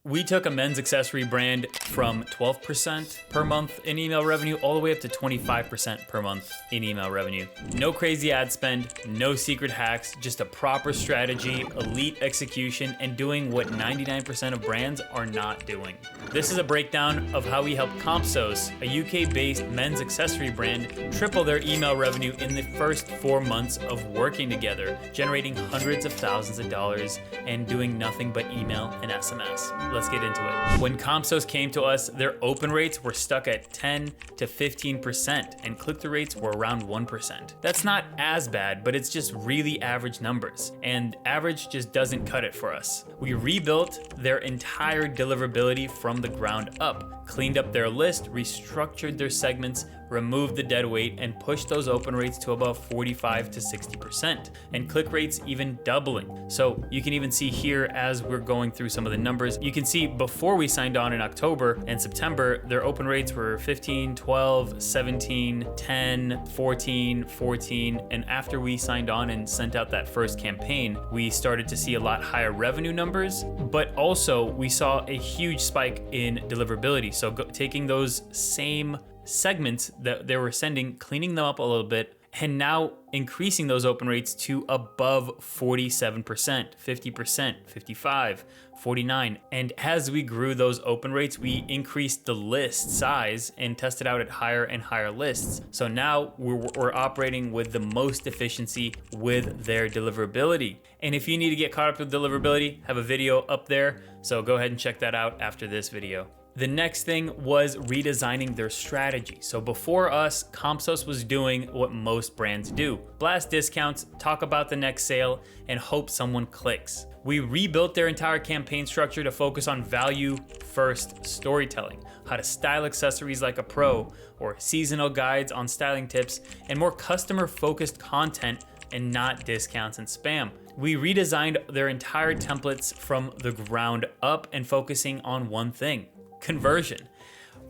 We took a men's accessory brand from 12% per month in email revenue all the way up to 25% per month in email revenue. No crazy ad spend, no secret hacks, just a proper strategy, elite execution, and doing what 99% of brands are not doing. This is a breakdown of how we helped Compsos, a UK-based men's accessory brand, triple their email revenue in the first 4 months of working together, generating hundreds of thousands of dollars and doing nothing but email and SMS. Let's get into it. When Compsos came to us, their open rates were stuck at 10 to 15% and click-through rates were around 1%. That's not as bad, but it's just really average numbers, and average just doesn't cut it for us. We rebuilt their entire deliverability from the ground up, cleaned up their list, restructured their segments, removed the dead weight, and pushed those open rates to about 45 to 60%, and click rates even doubling. So you can even see here as we're going through some of the numbers, you can see before we signed on in October and September, their open rates were 15, 12, 17, 10, 14, 14, and after we signed on and sent out that first campaign, we started to see a lot higher revenue numbers, but also we saw a huge spike in deliverability. So taking those same segments that they were sending, cleaning them up a little bit, and now increasing those open rates to above 47%, 50%, 55, 49. And as we grew those open rates, we increased the list size and tested out at higher and higher lists. So now we're operating with the most efficiency with their deliverability. And if you need to get caught up with deliverability, I have a video up there. So go ahead and check that out after this video. The next thing was redesigning their strategy. So before us, Compsos was doing what most brands do. Blast discounts, talk about the next sale, and hope someone clicks. We rebuilt their entire campaign structure to focus on value-first storytelling, how to style accessories like a pro, or seasonal guides on styling tips, and more customer-focused content and not discounts and spam. We redesigned their entire templates from the ground up and focusing on one thing: conversion.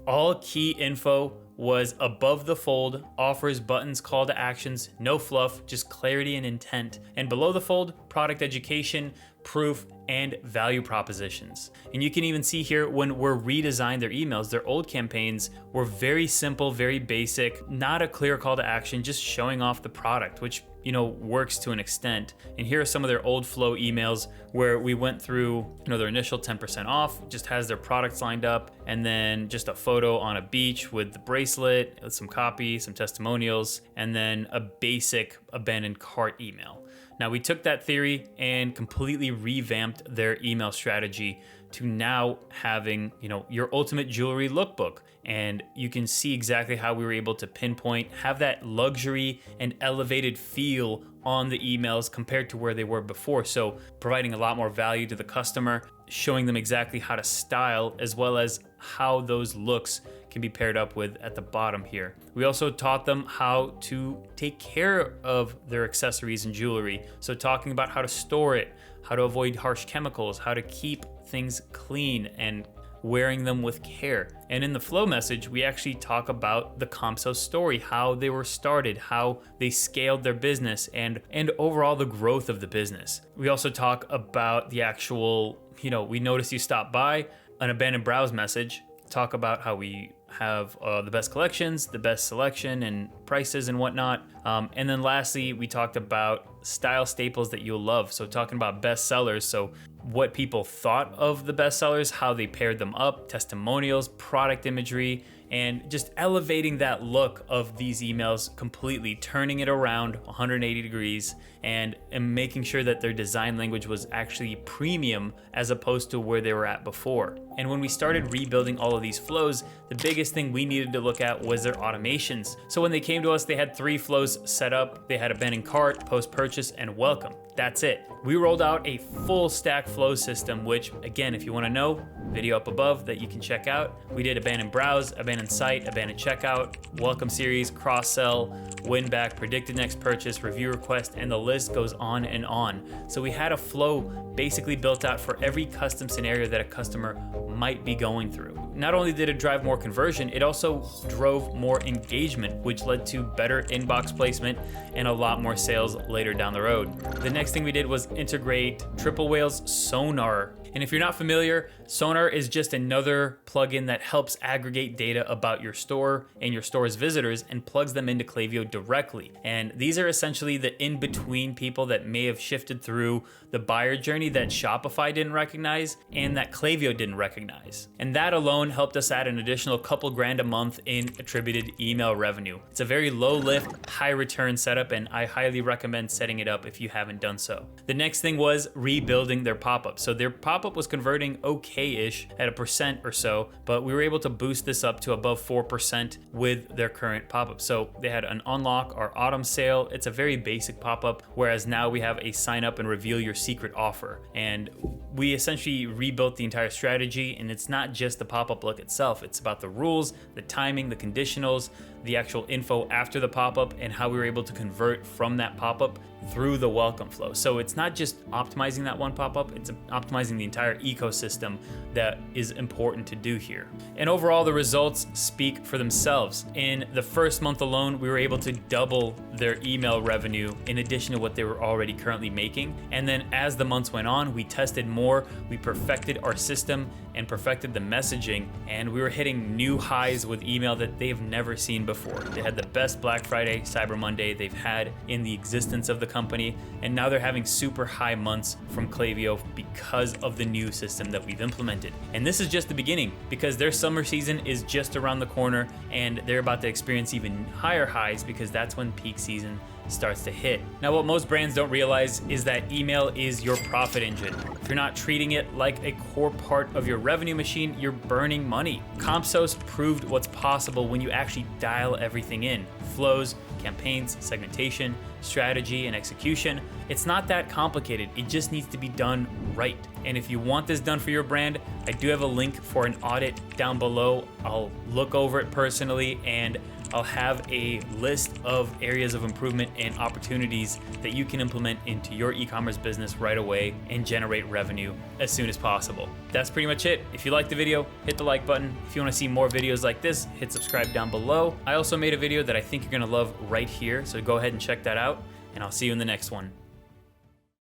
All key info was above the fold, offers, buttons, call to actions, no fluff, just clarity and intent. And below the fold, product education, proof, and value propositions. And you can even see here when we're redesigned their emails, their old campaigns were very simple, very basic, not a clear call to action, just showing off the product, which works to an extent. And here are some of their old flow emails where we went through, their initial 10% off, just has their products lined up, and then just a photo on a beach with the bracelet, some copy, some testimonials, and then a basic abandoned cart email. Now we took that theory and completely revamped their email strategy to now having, your ultimate jewelry lookbook. And you can see exactly how we were able to pinpoint, have that luxury and elevated feel on the emails compared to where they were before. So providing a lot more value to the customer, showing them exactly how to style, as well as how those looks can be paired up with at the bottom here. We also taught them how to take care of their accessories and jewelry. So talking about how to store it, how to avoid harsh chemicals, how to keep things clean and wearing them with care. And in the flow message, we actually talk about the Compsos story, how they were started, how they scaled their business, and overall the growth of the business. We also talk about the actual, we noticed you stopped by, an abandoned browse message, talk about how we have the best collections, the best selection and prices and whatnot. And then lastly, we talked about style staples that you'll love. So talking about best sellers. So what people thought of the best sellers, how they paired them up, testimonials, product imagery, and just elevating that look of these emails completely, turning it around 180 degrees and making sure that their design language was actually premium as opposed to where they were at before. And when we started rebuilding all of these flows, the biggest thing we needed to look at was their automations. So when they came to us, they had 3 flows set up. They had abandoned cart, post-purchase, and welcome. That's it. We rolled out a full stack flow system, which again, if you want to know, video up above that you can check out. We did abandoned browse, abandoned site, abandoned checkout, welcome series, cross-sell, win back, predicted next purchase, review request, and the list goes on and on. So we had a flow basically built out for every custom scenario that a customer might be going through. Not only did it drive more conversion, it also drove more engagement, which led to better inbox placement and a lot more sales later down the road. The next thing we did was integrate Triple Whale's sonar And if you're not familiar, Sonar is just another plugin that helps aggregate data about your store and your store's visitors and plugs them into Klaviyo directly. And these are essentially the in-between people that may have shifted through the buyer journey that Shopify didn't recognize and that Klaviyo didn't recognize. And that alone helped us add an additional couple grand a month in attributed email revenue. It's a very low lift, high return setup, and I highly recommend setting it up if you haven't done so. The next thing was rebuilding their pop-up. So their pop-up was converting okay-ish at 1% or so, but we were able to boost this up to above 4% with their current pop-up. So they had an unlock or autumn sale. It's a very basic pop-up, whereas now we have a sign up and reveal your secret offer. And we essentially rebuilt the entire strategy, and it's not just the pop-up look itself. It's about the rules, the timing, the conditionals, the actual info after the pop-up, and how we were able to convert from that pop-up through the welcome flow. So it's not just optimizing that one pop-up, it's optimizing the entire ecosystem that is important to do here. And overall, the results speak for themselves. In the first month alone, we were able to double their email revenue in addition to what they were already currently making. And then as the months went on, we tested more, we perfected our system and perfected the messaging, and we were hitting new highs with email that they've never seen before. They had the best Black Friday, Cyber Monday they've had in the existence of the company, and now they're having super high months from Klaviyo because of the new system that we've implemented. And this is just the beginning, because their summer season is just around the corner, and they're about to experience even higher highs because that's when peak season starts to hit. Now, what most brands don't realize is that email is your profit engine. If you're not treating it like a core part of your revenue machine, you're burning money. Compsos proved what's possible when you actually dial everything in. Flows, campaigns, segmentation, strategy, and execution. It's not that complicated. It just needs to be done right. And if you want this done for your brand, I do have a link for an audit down below. I'll look over it personally, and I'll have a list of areas of improvement and opportunities that you can implement into your e-commerce business right away and generate revenue as soon as possible. That's pretty much it. If you liked the video, hit the like button. If you want to see more videos like this, hit subscribe down below. I also made a video that I think you're going to love right here, so go ahead and check that out, and I'll see you in the next one.